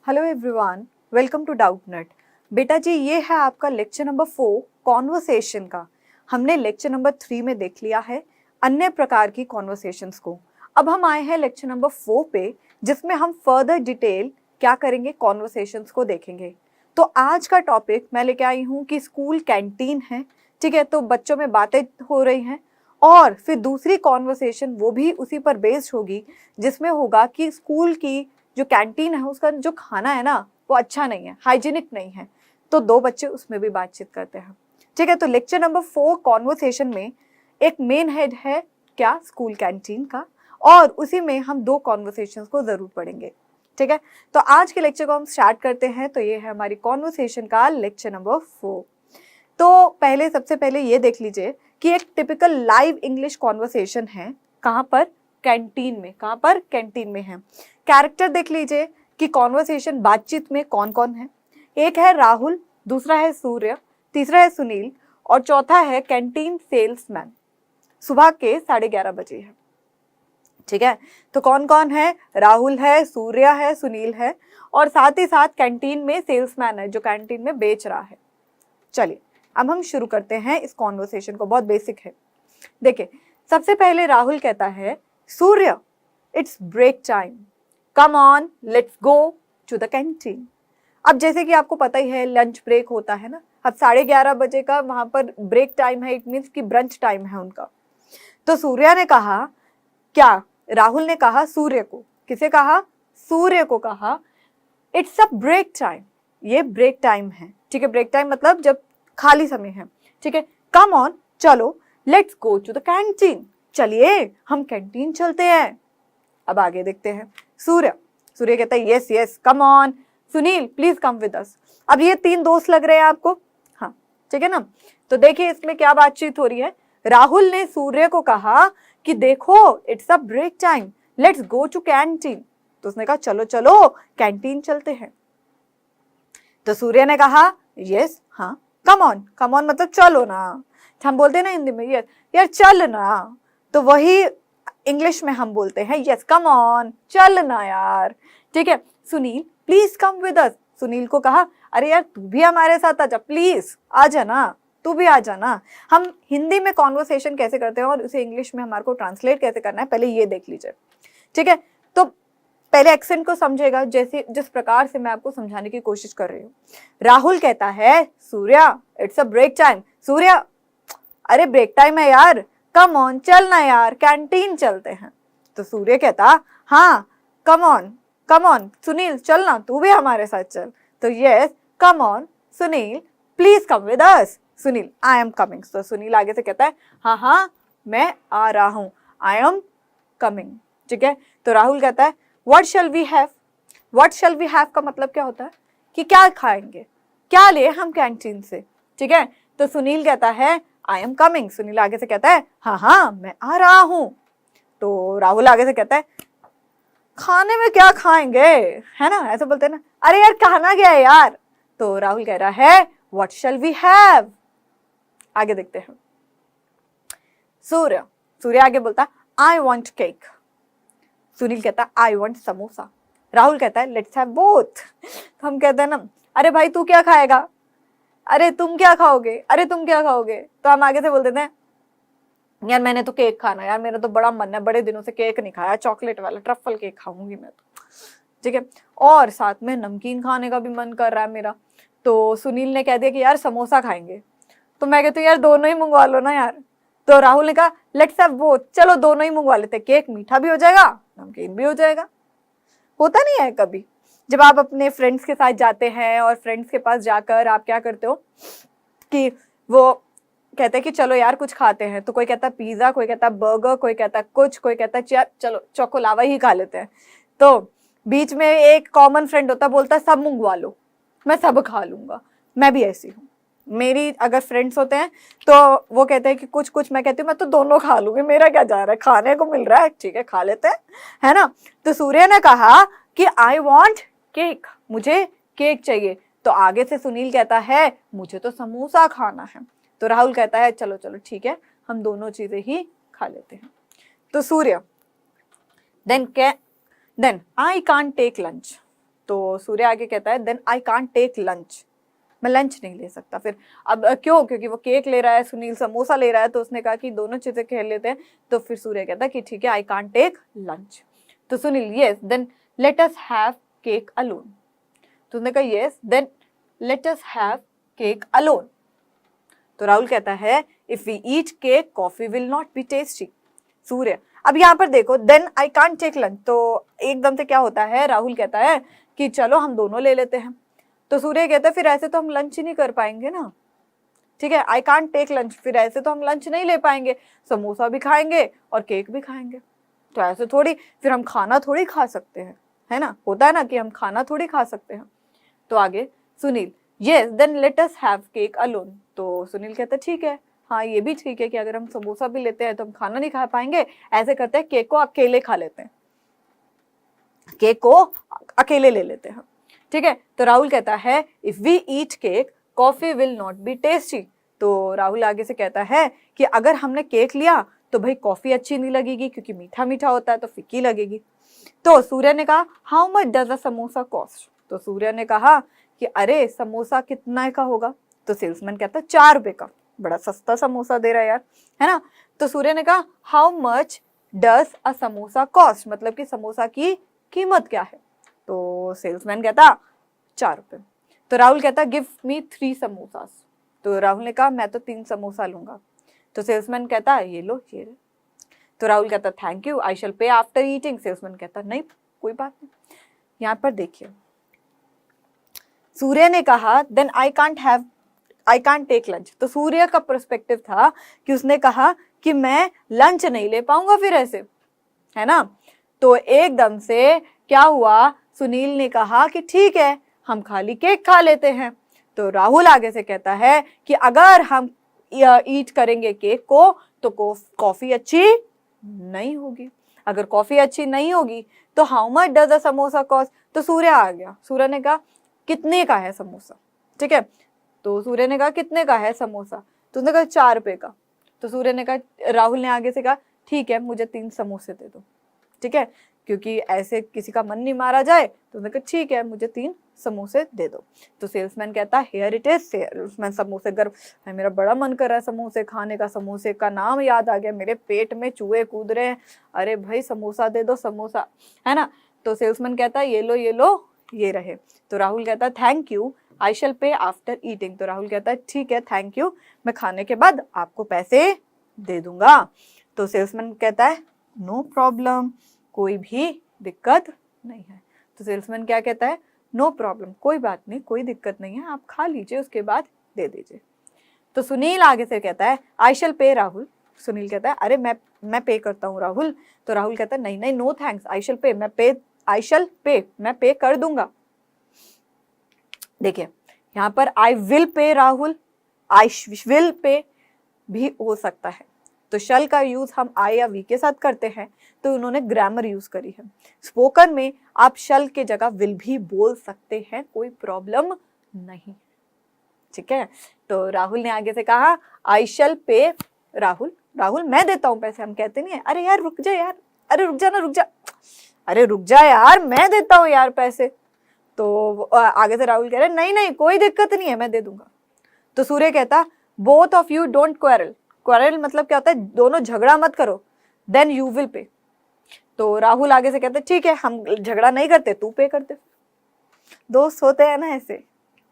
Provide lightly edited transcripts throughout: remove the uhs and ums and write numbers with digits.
Hello everyone, welcome to Doubtnut. बेटा जी, ये है आपका लेक्चर नंबर 4 कॉन्वर्सेशन का। हमने लेक्चर नंबर 3 में देख लिया है अन्य प्रकार की कॉन्वर्सेशंस को। अब हम आए हैं लेक्चर नंबर 4 पे, जिसमें हम फर्दर डिटेल क्या करेंगे, कॉन्वर्सेशंस को देखेंगे। तो आज का टॉपिक मैं लेके आई हूँ कि स्कूल कैंटीन है, ठीक है। तो बच्चों में बातें हो रही हैं और फिर दूसरी कॉन्वर्सेशन वो भी उसी पर बेस्ड होगी, जिसमें होगा कि स्कूल की जो कैंटीन है उसका जो खाना है ना वो अच्छा नहीं है, हाइजीनिक नहीं है। तो दो बच्चे उसमें भी बातचीत करते हैं, ठीक है। तो लेक्चर नंबर 4 कॉन्वर्सेशन में एक मेन हेड है क्या, स्कूल कैंटीन का, और उसी में हम दो कॉन्वर्सेशंस को जरूर पढ़ेंगे, ठीक है। तो आज के लेक्चर को हम स्टार्ट करते हैं। तो ये है हमारी कॉन्वर्सेशन का लेक्चर नंबर 4। तो सबसे पहले ये देख लीजिए कि एक टिपिकल लाइव इंग्लिश कॉन्वर्सेशन है, कहाँ पर, कैंटीन में। कहाँ पर, कैंटीन में है। कैरेक्टर देख लीजिए कि कॉन्वर्सेशन, बातचीत में कौन कौन है। एक है राहुल, दूसरा है सूर्य, तीसरा है सुनील और चौथा है कैंटीन सेल्समैन। सुबह के 11:30 बजे है, ठीक है। तो कौन कौन है, राहुल है, सूर्य है, सुनील है और साथ ही साथ कैंटीन में सेल्समैन है जो कैंटीन में बेच रहा है। चलिए अब हम शुरू करते हैं इस कॉन्वर्सेशन को, बहुत बेसिक है। देखिए, सबसे पहले राहुल कहता है, Surya it's break time, come on let's go to the canteen. अब जैसे कि आपको पता ही है लंच ब्रेक होता है ना, अब 11:30 बजे का वहां पर ब्रेक टाइम है, इट मीन्स कि ब्रंच टाइम है उनका। तो सूर्य ने कहा, क्या राहुल ने कहा सूर्य को, किसे कहा, सूर्य को कहा, इट्स अ ब्रेक टाइम, ये ब्रेक टाइम है, ठीक है। ब्रेक टाइम मतलब जब खाली समय है, ठीक है। कम ऑन, चलो, let's go to the canteen, चलिए हम कैंटीन चलते हैं। अब आगे देखते हैं। सूर्य कहता है, yes yes come on, Sunil please come with us. अब ये तीन दोस्त लग रहे हैं आपको, हाँ ठीक है ना। तो देखिए इसमें क्या बातचीत हो रही है। राहुल ने सूर्य को कहा कि देखो it's a break time, let's go to canteen. तो उसने कहा चलो चलो कैंटीन चलते हैं। तो सूर्य ने कहा, यस हाँ, कम ऑन मतलब चलो ना, हम बोलते हैं ना हिंदी में, यस यार चल ना, तो वही इंग्लिश में हम बोलते हैं यस कम ऑन, चल ना यार, ठीक है। Sunil please come with us, Sunil को कहा, अरे यार तू भी हमारे साथ आजा, प्लीज आ जाना, तू भी आ जाना। हम हिंदी में कॉन्वर्सेशन कैसे करते हैं और उसे इंग्लिश में हमारे को ट्रांसलेट कैसे करना है, पहले ये देख लीजिए, ठीक है। तो पहले एक्सेंट को समझेगा, जैसे जिस प्रकार से मैं आपको समझाने की कोशिश कर रही हूँ। राहुल कहता है, Surya it's a break time, Surya अरे ब्रेक टाइम है यार, कम ऑन चलना यार, कैंटीन चलते हैं। तो सूर्य कहता, हाँ कम ऑन सुनील चलना, तू भी हमारे साथ चल। तो yes come on Sunil, please come with us, Sunil I am coming. तो सुनील आगे से कहता है, हाँ हाँ मैं आ रहा हूं, आई एम कमिंग, ठीक है। तो राहुल कहता है, what shall we have, what shall we have का मतलब क्या होता है कि क्या खाएंगे, क्या ले हम कैंटीन से, ठीक है। तो सुनील कहता है, आई एम कमिंग, सुनील आगे से कहता है, हाँ हाँ मैं आ रहा हूं। तो राहुल आगे से कहता है, खाने में क्या खाएंगे, है ना, ऐसे बोलते हैं ना, अरे यार खाना क्या है यार। तो राहुल कह रहा है, व्हाट शैल वी हैव। आगे देखते हैं। सूर्य आगे बोलता, आई वांट केक, सुनील कहता, आई वांट समोसा। राहुल कहता है, लेट्स हैव बोथ। तो हम कहते हैं ना, अरे भाई तू क्या खाएगा, अरे तुम क्या खाओगे, अरे तुम क्या खाओगे। तो हम आगे से बोल देते हैं, यार मैंने तो केक खाना, यार मेरा तो बड़ा मन है, बड़े दिनों से केक नहीं खाया, चॉकलेट वाला ट्रफल केक खाऊंगी मैं तो, ठीक है। और साथ में नमकीन खाने का भी मन कर रहा है मेरा। तो सुनील ने कह दिया कि यार समोसा खाएंगे। तो मैं कहती हूँ यार दोनों ही मंगवा लो ना यार। तो राहुल ने कहा, लेट्स हैव बोथ, चलो दोनों ही मंगवा लेते, केक मीठा भी हो जाएगा, नमकीन भी हो जाएगा। होता नहीं है कभी, जब आप अपने फ्रेंड्स के साथ जाते हैं और फ्रेंड्स के पास जाकर आप क्या करते हो कि वो कहते हैं कि चलो यार कुछ खाते हैं, तो कोई कहता है पिज्जा, कोई कहता है बर्गर, कोई कहता है कुछ, कोई कहता है चलो चोकोलावा ही खा लेते हैं। तो बीच में एक कॉमन फ्रेंड होता है, बोलता है सब मंगवा लो, मैं सब खा लूंगा। मैं भी ऐसी हूँ, मेरी अगर फ्रेंड्स होते हैं तो वो कहते हैं कि कुछ, मैं कहती हूँ मैं तो दोनों खा लूंगी, मेरा क्या जा रहा है, खाने को मिल रहा है, ठीक है खा लेते हैं, है ना। तो सूर्य ने कहा कि आई वॉन्ट केक, मुझे केक चाहिए। तो आगे से सुनील कहता है, मुझे तो समोसा खाना है। तो राहुल कहता है, चलो चलो ठीक है, हम दोनों चीजें ही खा लेते हैं। तो Surya, then I can't take lunch, तो सूर्य आगे कहता है then I can't take lunch, मैं लंच नहीं ले सकता। फिर अब क्यों? क्योंकि वो केक ले रहा है, सुनील समोसा ले रहा है, तो उसने कहा कि दोनों चीजें खेल लेते हैं। तो फिर सूर्य कहता है कि ठीक है आई कांट टेक लंच। तो Sunil yes then let us have cake alone. तो उसने कहा yes then let us have cake alone. तो राहुल कहता है if we eat cake coffee will not be tasty. Surya अब यहाँ पर देखो then I can't take lunch, तो एकदम से क्या होता है, राहुल कहता है कि चलो हम दोनों ले लेते हैं। तो सूर्य कहता है फिर ऐसे तो हम लंच ही नहीं कर पाएंगे ना, ठीक है, आई कांट टेक लंच, फिर ऐसे तो हम लंच नहीं ले पाएंगे, समोसा भी खाएंगे और केक भी खाएंगे, तो ऐसे थोड़ी, फिर हम खाना थोड़ी खा सकते हैं, है ना, होता है ना कि हम खाना थोड़ी खा सकते हैं। तो आगे Sunil yes then let us have cake alone. तो सुनील कहता है ठीक है, हाँ ये भी ठीक है कि अगर हम समोसा भी लेते हैं तो हम खाना नहीं खा पाएंगे, ऐसे करते हैं केक को अकेले खा लेते हैं, केक को अकेले ले लेते हैं, ठीक है। तो राहुल कहता है if we eat cake coffee will not be tasty. तो राहुल आगे से कहता है कि अगर हमने केक लिया तो भाई कॉफी अच्छी नहीं लगेगी, क्योंकि मीठा मीठा होता है तो फीकी लगेगी। तो सूर्य ने कहा how much does a samosa cost. तो सूर्य ने कहा कि अरे समोसा कितना का होगा। तो सेल्समैन कहता है 4 रुपए का, बड़ा सस्ता समोसा दे रहा है यार, है ना। तो सूर्य ने कहा how much does a samosa cost, मतलब कि समोसा की कीमत क्या है। तो सेल्समैन कहता 4 रुपए। तो राहुल कहता गिव मी 3 समोसास। तो राहुल ने कहा मैं तो 3 समोसा लूंगा। तो सेल्समैन कहता ये लो ये। तो राहुल कहता थैंक यू आई शैल पे आफ्टर ईटिंग। सेल्समैन कहता नहीं कोई बात नहीं। यहाँ पर देखिए सूर्य ने कहा then I can't take lunch. तो सूर्य का पर्सपेक्टिव था कि उसने कहा कि मैं लंच नहीं ले पाऊंगा फिर ऐसे, है ना। तो एकदम से क्या हुआ, सुनील ने कहा कि ठीक है हम खाली केक खा लेते हैं। तो राहुल आगे से कहता है कि अगर हम ईट करेंगे केक को तो कॉफी अच्छी नहीं होगी, अगर कॉफी अच्छी नहीं होगी तो how much does a samosa cost. तो सूर्य आ गया, सूर्य ने कहा कितने का है समोसा, ठीक है। तो सूर्य ने कहा कितने का है समोसा। तो उसने कहा 4 रुपए का। तो सूर्य ने कहा, राहुल ने आगे से कहा ठीक है मुझे 3 समोसे दे दो, ठीक है, क्योंकि ऐसे किसी का मन नहीं मारा जाए। तो उसने कहा ठीक है मुझे 3 समोसे दे दो। तो सेल्समैन कहता है हियर इट इज। सेल्समैन समोसे गर्व है, मेरा बड़ा मन कर रहा है समोसे खाने का, समोसे का नाम याद आ गया, मेरे पेट में चूहे कूद रहे हैं, अरे भाई समोसा दे दो समोसा, है ना। तो सेल्समैन कहता है ये लो ये लो ये रहे। तो राहुल कहता है थैंक यू आई शैल पे आफ्टर ईटिंग। तो राहुल कहता है ठीक है थैंक यू, मैं खाने के बाद आपको पैसे दे दूंगा। तो सेल्समैन कहता है नो प्रॉब्लम, कोई भी दिक्कत नहीं है। तो सेल्समैन क्या कहता है नो प्रॉब्लम, कोई बात नहीं कोई दिक्कत नहीं है, आप खा लीजिए उसके बाद दे दीजिए। तो सुनील आगे से कहता है आई शैल पे राहुल। सुनील कहता है अरे मैं पे करता हूँ राहुल। तो राहुल कहता है नहीं नहीं नो थैंक्स आई शैल पे, आई शैल पे मैं पे कर दूंगा। देखिए यहाँ पर I will pay Rahul, I will pay भी हो सकता है। तो शल का यूज हम आई या वी के साथ करते हैं, तो उन्होंने ग्रामर यूज करी है। स्पोकन में आप शल के जगह विल भी बोल सकते हैं, कोई प्रॉब्लम नहीं, ठीक है। तो राहुल ने आगे से कहा आई शल पे राहुल, राहुल मैं देता हूं पैसे। हम कहते नहीं है अरे यार रुक जा यार, अरे रुक जा ना रुक जा, अरे रुक जा यार मैं देता हूं यार पैसे। तो आगे से राहुल कह रहे नहीं नहीं कोई दिक्कत नहीं है मैं दे दूंगा। तो सूर्य कहता both of you don't quarrel. Quarrel मतलब क्या होता है, दोनों झगड़ा मत करो, देन यू विल पे। तो राहुल आगे से कहते ठीक है हम झगड़ा नहीं करते तू पे कर दे। दोस्त होते हैं ना ऐसे,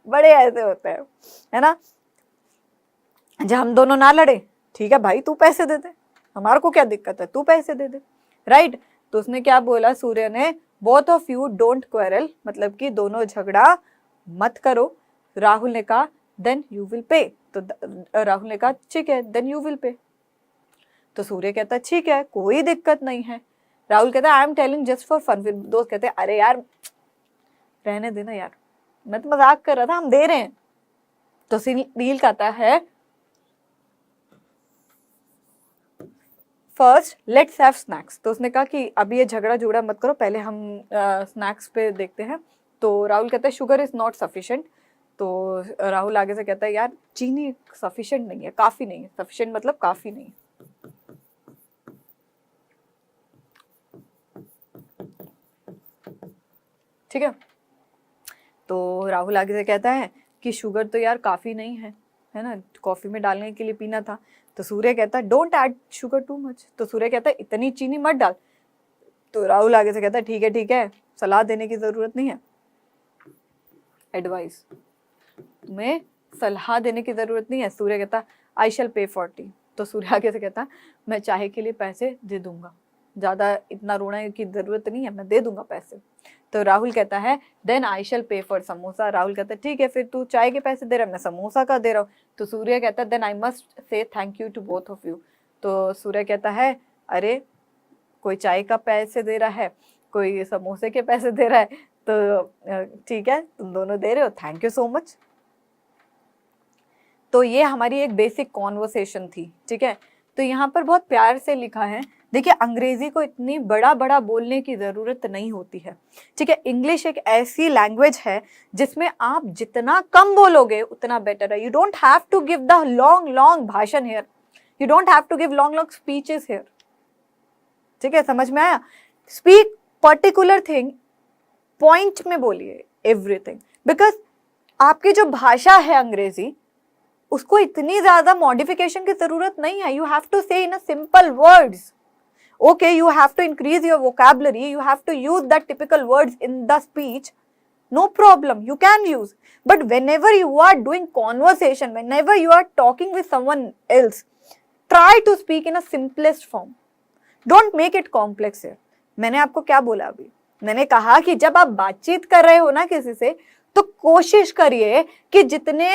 बड़े ऐसे होते हैं, है ना। जब हम दोनों ना लड़े ठीक है भाई तू पैसे दे दे, हमारे को क्या दिक्कत है तू पैसे दे दे, राइट। तो उसने क्या बोला सूर्य ने both of you don't quarrel, मतलब कि दोनों झगड़ा मत करो। राहुल ने कहा देन यू विल पे। तो राहुल ने कहा ठीक है देन यू विल पे। तो सूर्य कहता ठीक है कोई दिक्कत नहीं है। राहुल कहता I am telling just for fun. फिर दोस्त कहते अरे यार रहने देना यार, मैं तो मजाक कर रहा था, हम दे रहे हैं। तो सुनील कहता है फर्स्ट लेट्स हैव स्नैक्स। तो उसने कहा कि अभी ये झगड़ा झुगड़ा मत करो, पहले हम स्नैक्स पे देखते हैं। तो राहुल कहता है शुगर इज नॉट सफिशिएंट। तो राहुल आगे से कहता है यार चीनी सफिशिएंट नहीं है, काफी नहीं है, सफिशिएंट मतलब काफी नहीं है, ठीक है। तो राहुल आगे से कहता है कि शुगर तो यार काफ़ी नहीं है ना, कॉफ़ी में डालने के लिए पीना था। तो सूर्य कहता है don't add sugar too much. तो सूर्य कहता है इतनी चीनी मत डाल। तो राहुल आगे से कहता है ठीक है, सलाह देने की ज़रूरत नहीं है, एडवाइस, तुम्हें सलाह देने की ज़रूरत नहीं है। सूर्य कहता आई शैल पे फॉर टी। तो सूर्य आगे से कहता मैं चाय के लिए पैसे दे दूंगा, ज़्यादा इतना रोना की ज़रूरत नहीं है, मैं दे दूंगा पैसे। तो राहुल कहता है देन आई शैल पे फॉर समोसा। राहुल कहता है ठीक है, फिर तू चाय के पैसे दे रहा है, मैं समोसा का दे रहा हूँ। तो सूर्य कहता है then I must say thank you to both of you. तो सूर्य कहता है अरे कोई चाय का पैसे दे रहा है, कोई समोसे के पैसे दे रहा है, तो ठीक है तुम दोनों दे रहे हो, थैंक यू सो मच। तो ये हमारी एक बेसिक कॉन्वर्सेशन थी, ठीक है। तो यहाँ पर बहुत प्यार से लिखा है। देखिए अंग्रेजी को इतनी बड़ा बड़ा बोलने की ज़रूरत नहीं होती है, ठीक है। इंग्लिश एक ऐसी लैंग्वेज है जिसमें आप जितना कम बोलोगे उतना बेटर है। You don't have to give the long भाषण here, you don't have to give long speeches here, ठीक है। समझ में आया? स्पीक पर्टिकुलर थिंग, पॉइंट में बोलिए एवरीथिंग, बिकॉज आपकी जो भाषा है अंग्रेजी उसको इतनी ज्यादा मॉडिफिकेशन की जरूरत नहीं है। You have to say in a simple words, okay, you have to increase your vocabulary, you have to use that typical words in the speech, no problem, you can use. But whenever you are doing conversation, whenever you are talking with someone else, try to speak in a simplest form, don't make it complex here. मैंने आपको क्या बोला अभी? मैंने कहा कि जब आप बातचीत कर रहे हो ना किसी से, तो कोशिश करिए कि जितने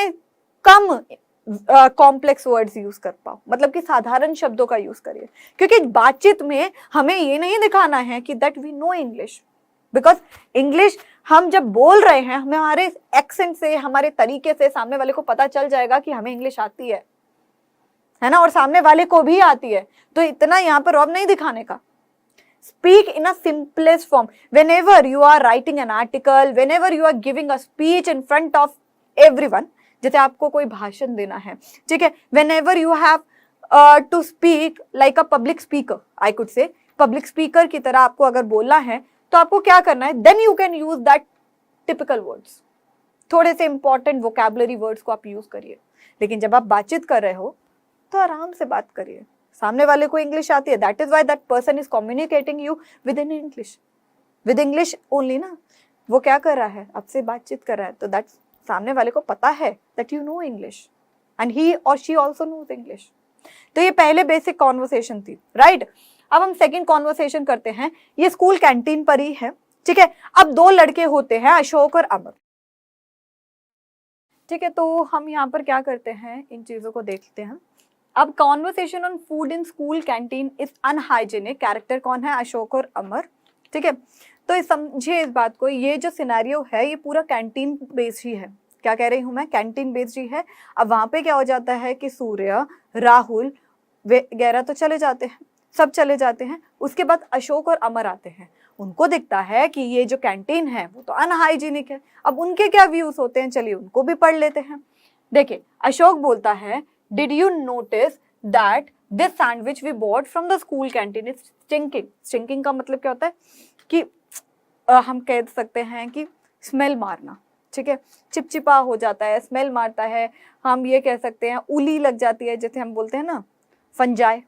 कम कॉम्प्लेक्स वर्ड्स यूज कर पाओ, मतलब कि साधारण शब्दों का यूज करिए, क्योंकि बातचीत में हमें ये नहीं दिखाना है कि that we know English, because English हम जब बोल रहे हैं हमारे एक्सेंट से, हमारे तरीके से सामने वाले को पता चल जाएगा कि हमें इंग्लिश आती है ना, और सामने वाले को भी आती है। तो इतना यहाँ पर रौब नहीं दिखाने का। Speak in a simplest form. Whenever you are writing an article, whenever you are giving a speech in front of everyone, जैसे आपको कोई भाषण देना है, ठीक है, whenever you have to speak like a public speaker, I could say, public speaker की तरह आपको अगर बोलना है तो आपको क्या करना है, then you can use that typical words, थोड़े से important vocabulary words को आप यूज करिए। लेकिन जब आप बातचीत कर रहे हो तो आराम से बात करिए, सामने वाले को इंग्लिश आती है, that is why that person is communicating you with in English, with English only ना। वो क्या कर रहा है, आपसे बातचीत कर रहा है, तो दैट सामने वाले को पता है that you know English and he और शी ऑल्सो नोज इंग्लिश। तो ये पहले बेसिक कॉन्वर्सेशन थी, राइट। अब हम सेकेंड कॉन्वर्सेशन करते हैं, ये स्कूल कैंटीन पर ही है, ठीक है। अब दो लड़के होते हैं, अशोक और अमर, ठीक है। तो हम यहाँ पर क्या करते हैं, इन चीजों को देखते हैं। अब conversation on food in school canteen is unhygienic, character कौन है, अशोक और अमर, ठीक है। तो समझिए इस बात को, ये जो सिनेरियो है ये पूरा कैंटीन बेस्ड ही है। क्या कह रही हूँ मैं, कैंटीन बेस्ड ही है। अब वहां पे क्या हो जाता है कि सूर्य, राहुल वगैरह तो चले जाते हैं, सब चले जाते हैं। उसके बाद अशोक और अमर आते हैं, उनको दिखता है कि ये जो कैंटीन है वो तो अनहाइजीनिक है। अब उनके क्या व्यूज होते हैं, चलिए उनको भी पढ़ लेते हैं। देखिए अशोक बोलता है, Did you notice that this sandwich we bought from the school canteen is stinking? Stinking का मतलब क्या होता है कि हम कह सकते हैं कि स्मेल मारना, ठीक है, चिपचिपा हो जाता है, स्मेल मारता है। हम ये कह सकते हैं उली लग जाती है, जैसे हम बोलते हैं ना फंजाई,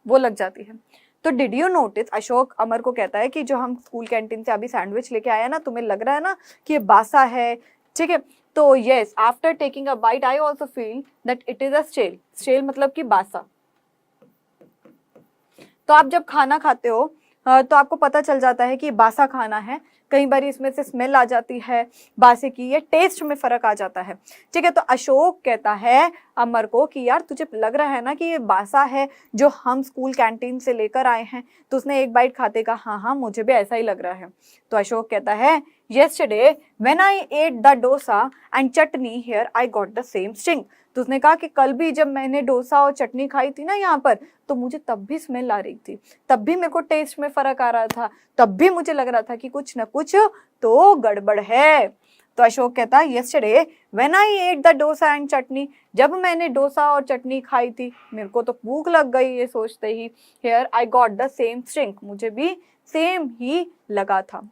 वो लग जाती है। तो डिड यू नोटिस, अशोक अमर को कहता है कि जो हम स्कूल कैंटीन से अभी सैंडविच लेके आया ना, तुम्हें लग रहा है ना कि ये बासा है, ठीक है। तो yes, after taking a bite I also feel that it is a stale. Stale मतलब कि बासा। तो आप जब खाना खाते हो तो आपको पता चल जाता है कि बासा खाना है, कई बार इसमें से स्मेल आ जाती है बासे की, ये टेस्ट में फर्क आ जाता है, ठीक है। तो अशोक कहता है अमर को कि यार तुझे लग रहा है ना कि ये बासा है जो हम स्कूल कैंटीन से लेकर आए हैं। तो उसने एक बाइट खाते का हाँ मुझे भी ऐसा ही लग रहा है। तो अशोक कहता है, yesterday when I ate the dosa and chutney here I got the same sting। तो उसने कहा कि कल भी जब मैंने डोसा और चटनी खाई थी ना यहाँ पर, तो मुझे तब भी स्मेल आ रही थी, तब भी मेरे को टेस्ट में फर्क आ रहा था, तब भी मुझे लग रहा था कि कुछ ना कुछ तो गड़बड़ है। तो अशोक कहता है, yesterday when I ate the dosa and chutney, जब मैंने डोसा और चटनी खाई थी मेरे को तो भूख लग गई ये सोचते ही, here I got the same sting, मुझे भी सेम ही लगा था।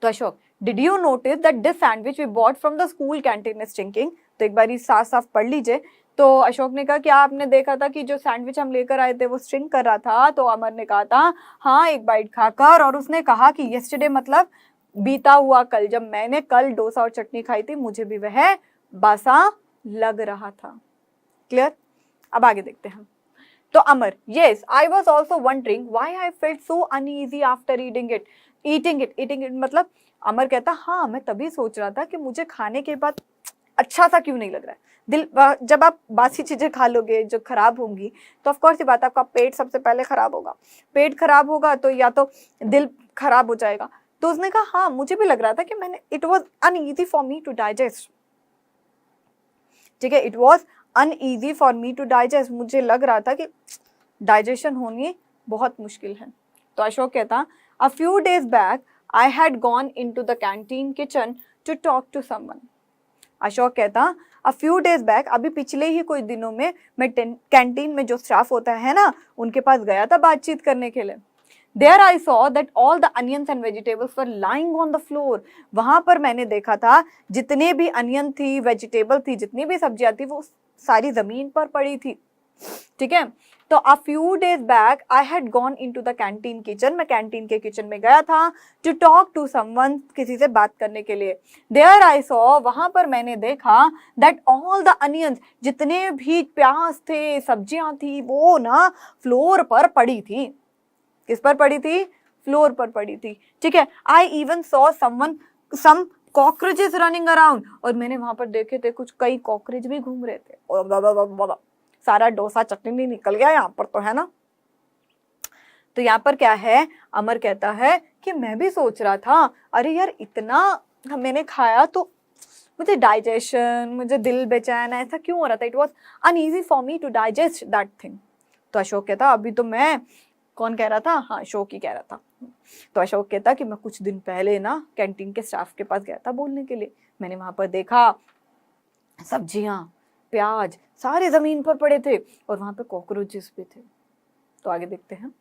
तो Ashok, did you notice that this sandwich we bought from the school canteen is stinking. तो एक बार साफ साफ पढ़ लीजिए। तो अशोक ने कहा क्या आपने देखा था कि जो सैंडविच हम लेकर आए थे वो स्ट्रिंक कर रहा था। तो अमर ने कहा था हाँ एक बाइट खाकर, और उसने कहा कि यस्टरडे मतलब बीता हुआ कल, जब मैंने कल डोसा और चटनी खाई थी मुझे भी वह बासा लग रहा था। क्लियर? अब आगे देखते हैं। तो Amar, yes I was also wondering why I felt so uneasy after eating it मतलब अमर कहता हाँ मैं तभी सोच रहा था कि मुझे खाने के बाद अच्छा सा क्यों नहीं लग रहा है। दिल, जब आप बासी चीजें खा लोगे जो खराब होंगी तो ऑफ कोर्स ये बात आपका पेट सबसे पहले खराब होगा। पेट खराब होगा तो या तो दिल खराब हो जाएगा। तो उसने कहा हाँ मुझे भी लग रहा था कि मैंने it was uneasy for me to digest. ठीक है, it was uneasy for me to digest, मुझे लग रहा था कि डाइजेशन होनी बहुत मुश्किल है। तो अशोक कहता a few days back I had gone into the canteen kitchen to talk to someone. Ashok कहता अ फ्यू डेज बैक, अभी पिछले ही कुछ दिनों में मैं कैंटीन में जो स्टाफ होता है ना उनके पास गया था बातचीत करने के लिए। There I saw that all the onions and vegetables were lying on the floor. वहां पर मैंने देखा था जितने भी अनियन थी, वेजिटेबल थी, जितनी भी सब्जियां थी वो सारी जमीन पर पड़ी थी। ठीक है, तो a few days back I had gone into the canteen kitchen, मैं कैंटीन के किचन में गया था to talk to someone, किसी से बात करने के लिए। There I saw, वहां पर मैंने देखा that all the onions, जितने भी प्याज थे, सब्जियां थी, वो ना फ्लोर पर पड़ी थी। किस पर पड़ी थी? फ्लोर पर पड़ी थी। ठीक है, I even saw some cockroaches running around, और मैंने वहां पर देखे थे कुछ कई कॉकरोच भी घूम रहे थे। और बाबा सारा डोसा चटनी नहीं निकल गया यहाँ पर तो, है ना। तो यहाँ पर क्या है, अमर कहता है कि मैं भी सोच रहा था अरे यार इतना मैंने खाया तो मुझे डाइजेशन, मुझे दिल बेचैन ऐसा क्यों हो रहा था। It was uneasy for me to digest that thing. तो अशोक कहता अभी तो मैं, कौन कह रहा था? हाँ अशोक ही कह रहा था। तो अशोक कहता कि मैं कुछ दिन पहले ना कैंटीन के स्टाफ के पास गया था बोलने के लिए। मैंने वहां पर देखा सब्जियां, प्याज सारे जमीन पर पड़े थे और वहां पे कॉकरोचेस भी थे। तो आगे देखते हैं।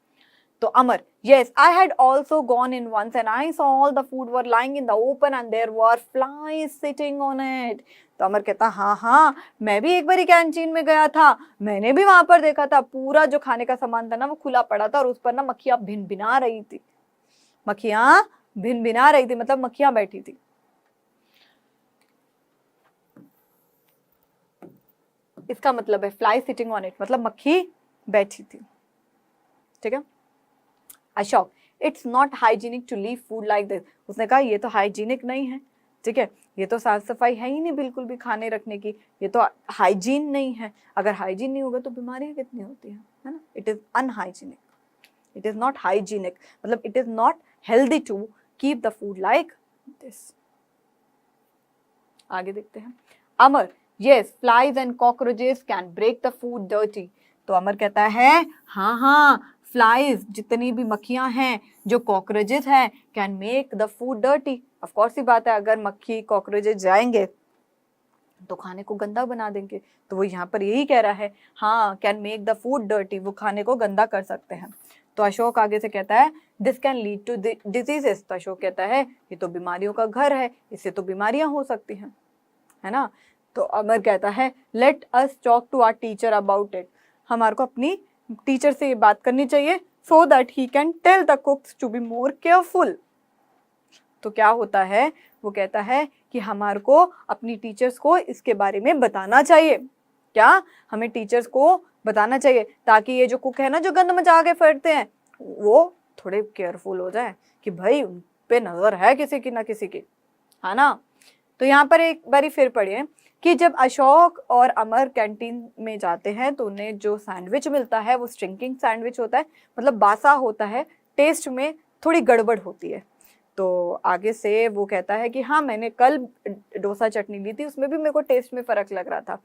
तो अमर, yes, I had also gone in once and I saw all the food were lying in the open and there were flies sitting on it. तो अमर कहता हाँ मैं भी एक बार कैंटीन में गया था, मैंने भी वहां पर देखा था पूरा जो खाने का सामान था ना वो खुला पड़ा था और उस पर ना मक्खियां भिनभिना रही थी। मक्खियां भिनभिना रही थी मतलब मक्खियां बैठी थी। इसका मतलब है फ्लाई सिटिंग ऑन इट मतलब मक्खी बैठी थी। ठीक है। Ashok, it's not hygienic to leave food like this. उसने कहा ये तो हाइजीनिक नहीं है। ठीक है, ये तो साफ सफाई है ही नहीं बिल्कुल भी खाने रखने की, ये तो हाइजीन नहीं है। अगर हाइजीन नहीं होगा तो बीमारियां कितनी होती हैं, है ना। It is unhygienic, it is not hygienic मतलब it is not healthy to keep the food like this. आगे देखते हैं। अमर, yes, flies and cockroaches can break the food dirty. तो अमर कहता है हाँ फ्लाइज जितनी भी मक्खियां हैं, जो कॉकरोचेस हैं, can make the food dirty. Of course ही बात है, अगर मक्खी कॉकरोचेस जाएंगे तो खाने को गंदा बना देंगे। तो वो यहाँ पर यही कह रहा है हाँ can make the food dirty, वो खाने को गंदा कर सकते हैं। तो अशोक आगे से कहता है this can lead to diseases. तो अशोक कहता है ये तो बीमारियों का घर है, इससे तो बीमारियां हो सकती हैं, है ना। तो अमर कहता है let us talk to our teacher about it. हमारे को अपनी टीचर से ये बात करनी चाहिए so that he can tell the cooks to be more careful. तो क्या होता है, वो कहता है कि हमारे को अपनी टीचर्स को इसके बारे में बताना चाहिए। क्या हमें टीचर्स को बताना चाहिए ताकि ये जो कुक है ना जो गंद मचा के फिरते हैं वो थोड़े केयरफुल हो जाए कि भाई उन पे नजर है किसी की ना किसी की, है ना। तो यहाँ पर एक बारी फिर पढ़िए कि जब अशोक और अमर कैंटीन में जाते हैं तो उन्हें जो सैंडविच मिलता है वो स्ट्रिंकिंग सैंडविच होता है मतलब बासा होता है, टेस्ट में थोड़ी गड़बड़ होती है। तो आगे से वो कहता है कि हाँ मैंने कल डोसा चटनी ली थी उसमें भी मेरे को टेस्ट में फ़र्क लग रहा था।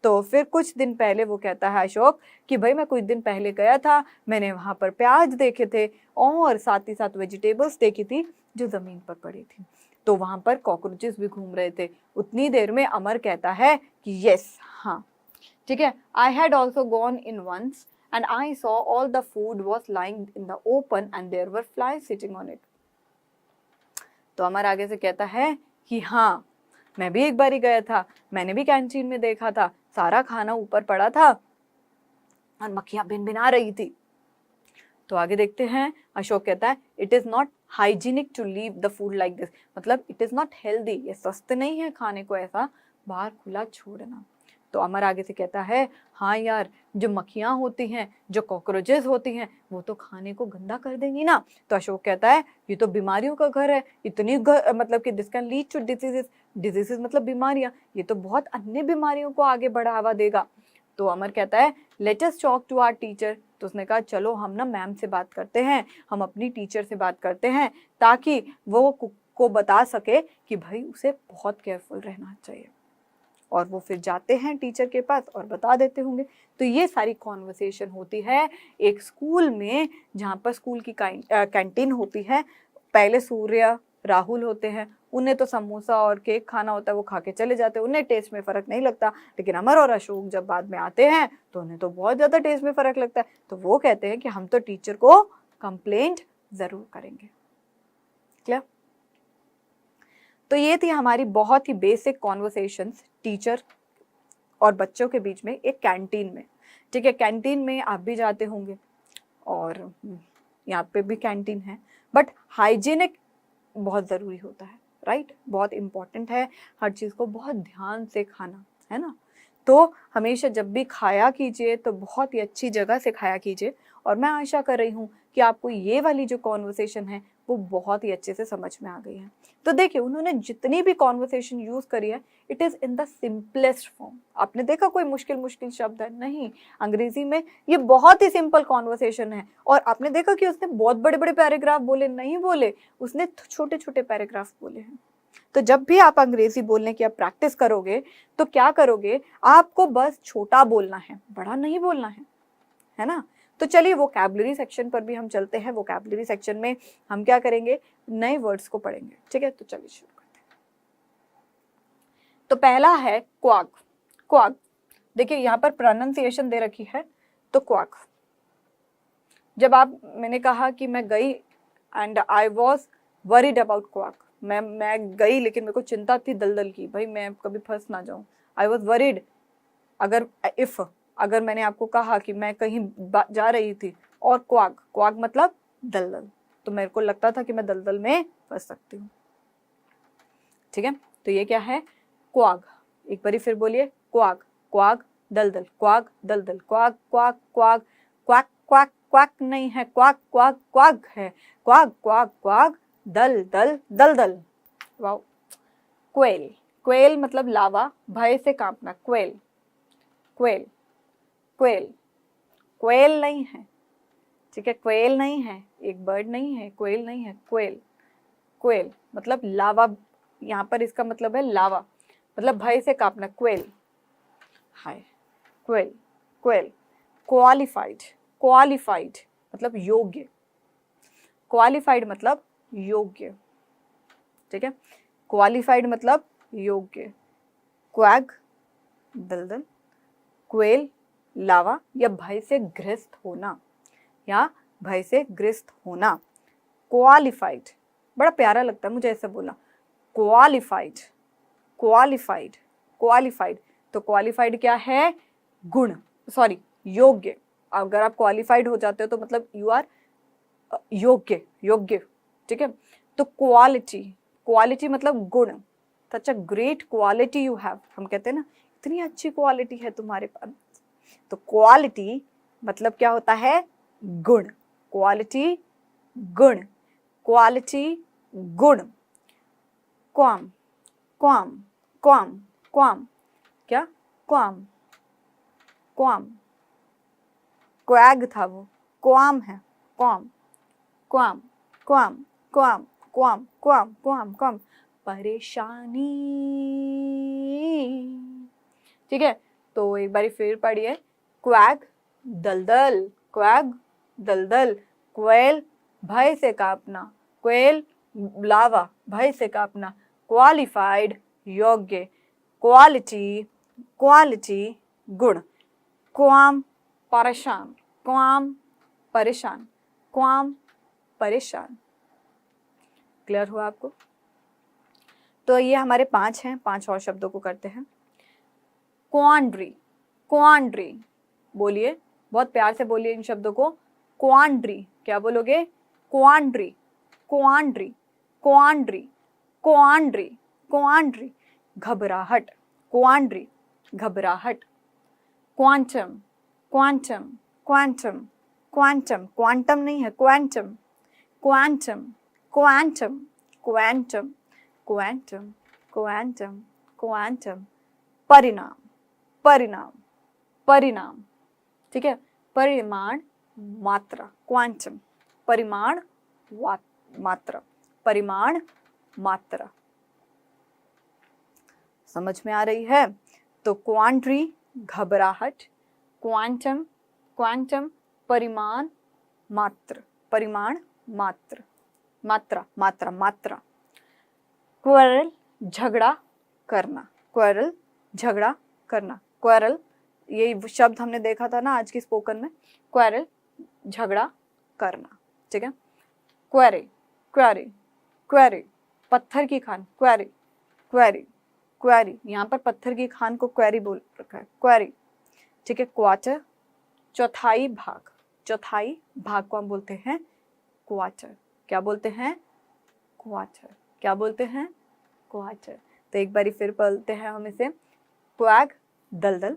तो फिर कुछ दिन पहले वो कहता है अशोक कि भाई मैं कुछ दिन पहले गया था, मैंने वहाँ पर प्याज देखे थे और साथ ही साथ वेजिटेबल्स देखी थी जो ज़मीन पर पड़ी थी, तो वहाँ पर कॉकरोचेस भी घूम रहे थे। उतनी देर में अमर कहता है कि यस हाँ ठीक है, I had also gone in once and I saw all the food was lying in the open and there were flies sitting on it. तो अमर आगे से कहता है कि हाँ, मैं भी एक बार ही गया था, मैंने भी कैंटीन में देखा था, सारा खाना ऊपर पड़ा था और मक्खियां भिनभिना रही थी। तो आगे देखते हैं, अशोक कहता है it is not hygienic to leave the food like this, मतलब इट इज नॉट हेल्दी, ये स्वस्थ नहीं है खाने को ऐसा बाहर खुला छोड़ना। तो अमर आगे से कहता है हाँ यार, जो मक्खियां होती हैं, जो कॉकरोचेस होती हैं, वो तो खाने को गंदा कर देंगी ना। तो अशोक कहता है ये तो बीमारियों का घर है, इतनी मतलब कि this can lead to diseases, diseases मतलब बीमारियां, ये तो बहुत अन्य बीमारियों को आगे बढ़ावा देगा। तो अमर कहता है let us talk to our teacher. तो उसने कहा चलो हम ना मैम से बात करते हैं, हम अपनी टीचर से बात करते हैं, ताकि वो को बता सके कि भाई उसे बहुत केयरफुल रहना चाहिए। और वो फिर जाते हैं टीचर के पास और बता देते होंगे। तो ये सारी कॉन्वर्सेशन होती है एक स्कूल में, जहाँ पर स्कूल की कैंटीन होती है। पहले सूर्य, राहुल होते हैं, उन्हें तो समोसा और केक खाना होता है, वो खा के चले जाते हैं, उन्हें टेस्ट में फ़र्क नहीं लगता। लेकिन अमर और अशोक जब बाद में आते हैं तो उन्हें तो बहुत ज़्यादा टेस्ट में फ़र्क लगता है। तो वो कहते हैं कि हम तो टीचर को कंप्लेंट ज़रूर करेंगे। क्लियर? तो ये थी हमारी बहुत ही बेसिक कॉन्वर्सेशंस टीचर और बच्चों के बीच में एक कैंटीन में। ठीक है, कैंटीन में आप भी जाते होंगे और यहाँ पे भी कैंटीन है, बट हाइजीनिक बहुत ज़रूरी होता है, राइट? बहुत इम्पॉर्टेंट है हर चीज़ को बहुत ध्यान से खाना, है ना? तो हमेशा जब भी खाया कीजिए तो बहुत ही अच्छी जगह से खाया कीजिए। और मैं आशा कर रही हूँ कि आपको ये वाली जो कॉन्वर्सेशन है वो बहुत ही अच्छे से समझ में आ गई है। तो देखिए, उन्होंने जितनी भी कॉन्वर्सेशन यूज़ करी है, it is in the simplest form. आपने देखा कोई मुश्किल मुश्किल शब्द है? नहीं, अंग्रेजी में ये बहुत ही सिंपल कॉन्वर्सेशन है। और आपने देखा कि उसने बहुत बड़े बड़े पैराग्राफ बोले? नहीं बोले, उसने छोटे छोटे पैराग्राफ बोले हैं। तो जब भी आप अंग्रेजी बोलने की आप प्रैक्टिस करोगे तो क्या करोगे, आपको बस छोटा बोलना है, बड़ा नहीं बोलना है ना? तो चलिए वोकैबुलरी सेक्शन पर भी हम चलते हैं। वोकैबुलरी सेक्शन में हम क्या करेंगे, नए वर्ड्स को पढ़ेंगे। ठीक है, तो चलिए शुरू करते हैं। तो पहला है क्वाक। क्वाक, देखिए यहाँ पर प्रोनाउंसिएशन दे रखी है, तो क्वाक। जब मैंने कहा कि मैं गई and I was worried about quack, मैं गई लेकिन मेरे को चिंता थी दलदल की, भाई मैं कभी फंस ना जाऊं। आई वॉज वरीड, अगर मैंने आपको कहा कि मैं कहीं जा रही थी, और क्वाक, क्वाक मतलब दलदल, तो मेरे को लगता था कि मैं दलदल में फंस सकती हूँ। ठीक है, तो ये क्या है, क्वाक। एक बारी फिर बोलिए, क्वाक, क्वाक दलदल, क्वाक दलदल, quack quack quack, quack quack quack नहीं है, क्वाक क्वाक क्वाक है, क्वाक क्वाक क्वाक दल दल दल दल। वाओ। क्वेल, क्वेल मतलब लावा, भय से कांपना, क्वेल, क्वेल, क्वेल, क्वेल नहीं है। ठीक है, क्वेल नहीं है, एक बर्ड नहीं है, क्वेल नहीं है, क्वेल, क्वेल मतलब लावा, यहाँ पर इसका मतलब है लावा, मतलब भय से कांपना, क्वेल। हाय, क्वेल, क्वेल। क्वालिफाइड, क्वालिफाइड मतलब योग्य, क्वालिफाइड मतलब योग्य। ठीक है, क्वालिफाइड मतलब योग्य। क्वैग दलदल, क्वेल लावा, या भय से ग्रस्त होना, या भय से ग्रस्त होना। क्वालिफाइड, बड़ा प्यारा लगता है मुझे ऐसे बोला, क्वालिफाइड, क्वालिफाइड, क्वालिफाइड। तो क्वालिफाइड क्या है, गुण, सॉरी योग्य। अगर आप क्वालिफाइड हो जाते हो तो मतलब यू आर योग्य, योग्य। ठीक है, तो क्वालिटी, क्वालिटी मतलब गुण, such a great quality you have, हम कहते हैं ना इतनी अच्छी क्वालिटी है तुम्हारे पास। तो क्वालिटी मतलब क्या होता है, गुण, क्वालिटी गुण, क्वालिटी गुण। क्वाम, क्वाम, क्वाम, क्वाम क्या, क्वाम, क्वाम, क्वैग था वो, क्वाम है, क्वाम, क्वाम, क्वाम, क्वाम, क्वाम, क्वाम, क्वाम, क्वाम, परेशानी। ठीक है, तो एक बारी फिर पढ़िए, क्वैग दलदल, क्वैग दलदल, क्वेल भय से कांपना, क्वेल लावा भय से कांपना, क्वालिफाइड योग्य, क्वालिटी, क्वालिटी गुण, क्वाम परेशान, क्वाम परेशान, क्वाम परेशान। क्लियर हुआ आपको? तो ये हमारे 5 हैं, 5 और शब्दों को करते हैं। क्वांड्री, क्वांड्री, बोलिए, बहुत प्यार से बोलिए इन शब्दों को। क्वांड्री, क्या बोलोगे? क्वांड्री, क्वांड्री, क्वांड्री, क्वांड्री, क्वांड्री, घबराहट, क्वांड्री, घबराहट। Quantum, quantum, quantum, quantum, quantum नहीं है, quantum, quantum, quantum, quantum, quantum, quantum, quantum. परिणाम, परिणाम, परिणाम, ठीक है। परिमाण, मात्रा, क्वांटम, परिमाण, मात्रा, परिमाण, मात्रा। समझ में आ रही है? तो क्वांट्री, घबराहट, क्वांटम, क्वांटम, परिमाण, मात्र, परिमाण, मात्र, मात्रा, मात्रा, मात्रा। क्वेरल, झगड़ा करना, क्वेरल, झगड़ा करना। क्वेरल, ये शब्द हमने देखा था ना आज की स्पोकन में। क्वेरल, झगड़ा करना, ठीक है। क्वेरी, क्वेरी, क्वेरी, पत्थर की खान, क्वेरी, क्वेरी, क्वेरी, यहाँ पर पत्थर की खान को क्वेरी बोल रखा है, क्वेरी, ठीक है। क्वार्टर, चौथाई भाग, चौथाई भाग को हम बोलते हैं क्वार्टर। क्या बोलते हैं? क्वार्टर। क्या बोलते हैं? क्वार्टर। तो एक बारी फिर बोलते हैं हम इसे। क्वैग, दलदल,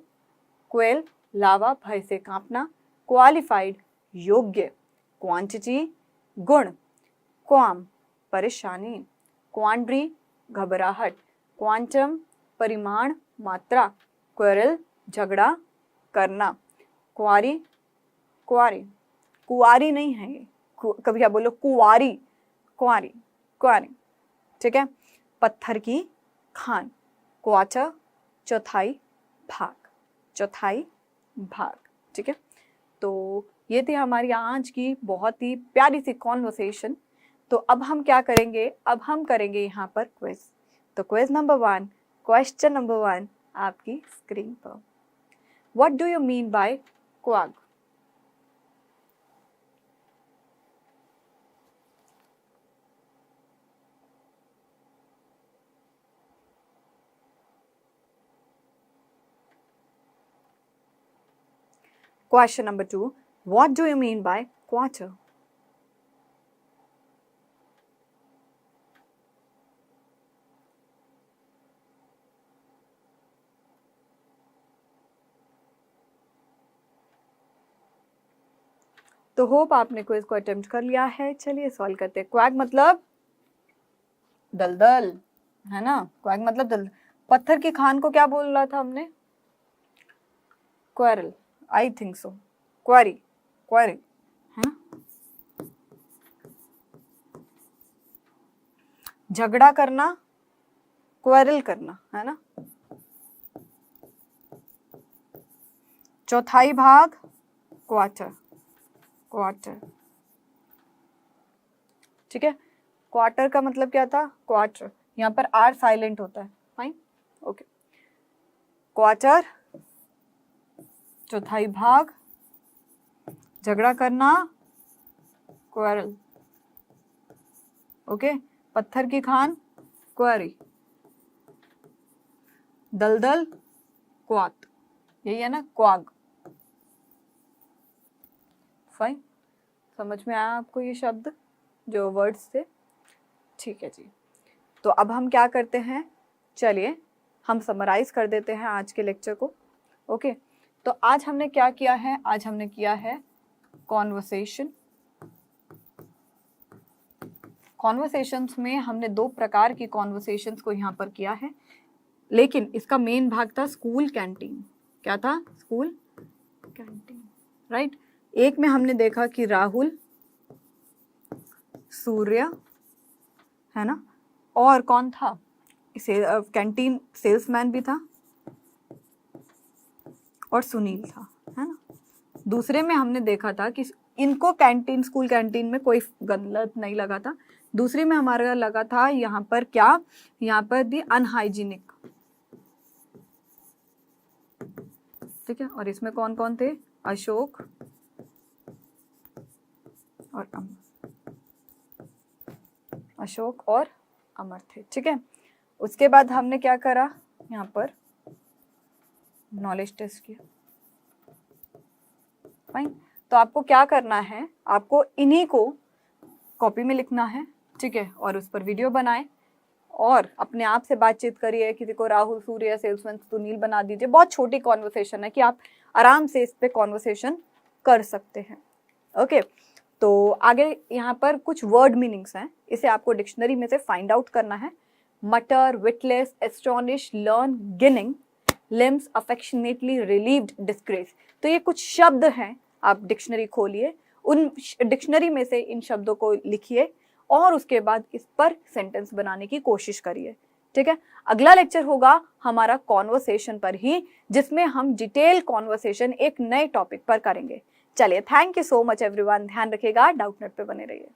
क्वेल, लावा, भय से कांपना, क्वालिफाइड, योग्य, क्वांटिटी, गुण, क्वाम, परेशानी, क्वांड्री, घबराहट, क्वांटम, परिमाण, मात्रा, क्वेरल, झगड़ा करना, क्वारी, क्वारी, कुआरी नहीं है ये, कभी क्या बोलो? कुआरी, क्वारी, क्वारी, ठीक है। पत्थर की खान, क्वार्टर, चौथाई भाग, चौथाई भाग, ठीक है। तो ये थी हमारी आज की बहुत ही प्यारी सी कॉन्वर्सेशन। तो अब हम क्या करेंगे? अब हम करेंगे यहाँ पर क्विज। तो क्विज नंबर 1, क्वेश्चन नंबर 1 आपकी स्क्रीन पर। What do you mean by quag? Question number 2, what do you mean by quarter? तो होप आपने क्विज को अटेम्प्ट कर लिया है। चलिए सॉल्व करते हैं। क्वैग मतलब दलदल, है ना? क्वैग मतलब दलदल। पत्थर की खान को क्या बोल रहा था हमने? Quarrel, I think so, query, query, है ना? झगड़ा करना, क्वेरल करना, है ना? चौथाई भाग, क्वार्टर, क्वार्टर, ठीक है। क्वार्टर का मतलब क्या था? क्वार्टर, यहाँ पर आर साइलेंट होता है, फाइन, ओके। क्वार्टर, चौथाई भाग, झगड़ा करना, क्वेरल, ओके। पत्थर की खान, क्वेरी, दलदल, क्वात, यही है ना? क्वाग, फाइन। समझ में आया आपको ये शब्द, जो वर्ड्स थे? ठीक है जी। तो अब हम क्या करते हैं? चलिए हम समराइज कर देते हैं आज के लेक्चर को, ओके। तो आज हमने क्या किया है? आज हमने किया है कॉन्वर्सेशन। कॉन्वर्सेशंस में हमने 2 प्रकार की कॉन्वर्सेशंस को यहाँ पर किया है, लेकिन इसका मेन भाग था स्कूल कैंटीन। क्या था? School canteen, right. एक में हमने देखा कि राहुल, सूर्य, है ना, और कौन था? कैंटीन सेल्समैन भी था, और सुनील था, है ना। दूसरे में हमने देखा था कि इनको कैंटीन, स्कूल कैंटीन में कोई गलत नहीं लगा था। दूसरे में हमारा लगा था यहाँ पर क्या? यहाँ पर दी अनहाइजीनिक, ठीक है। और इसमें कौन कौन थे? अशोक और अमर, अशोक और अमर थे, ठीक है, उसके बाद हमने क्या करा, यहाँ पर नॉलेज टेस्ट किया। फाइन, तो आपको क्या करना है, आपको इन्हीं को कॉपी में लिखना है, ठीक है, और उस पर वीडियो बनाएं और अपने आप से बातचीत करिए। किसी को राहुल, सूर्य, सेल्समैन, सुनील बना दीजिए। बहुत छोटी कॉन्वर्सेशन है कि आप आराम से इस पे कॉन्वर्सेशन कर सकते हैं। ओके, तो आगे यहाँ पर कुछ वर्ड मीनिंग्स हैं, इसे आपको डिक्शनरी में से फाइंड आउट करना है। मटर, witless, astonish, learn, ginning, limbs, affectionately, relieved, disgrace. तो ये कुछ शब्द हैं, आप डिक्शनरी खोलिए, उन डिक्शनरी में से इन शब्दों को लिखिए और उसके बाद इस पर सेंटेंस बनाने की कोशिश करिए। ठीक है, अगला लेक्चर होगा हमारा कॉन्वर्सेशन पर ही, जिसमें हम डिटेल कॉन्वर्सेशन एक नए टॉपिक पर करेंगे। चलिए, thank you so much everyone. ध्यान रखिएगा, डाउटनेट पे बने रहिए।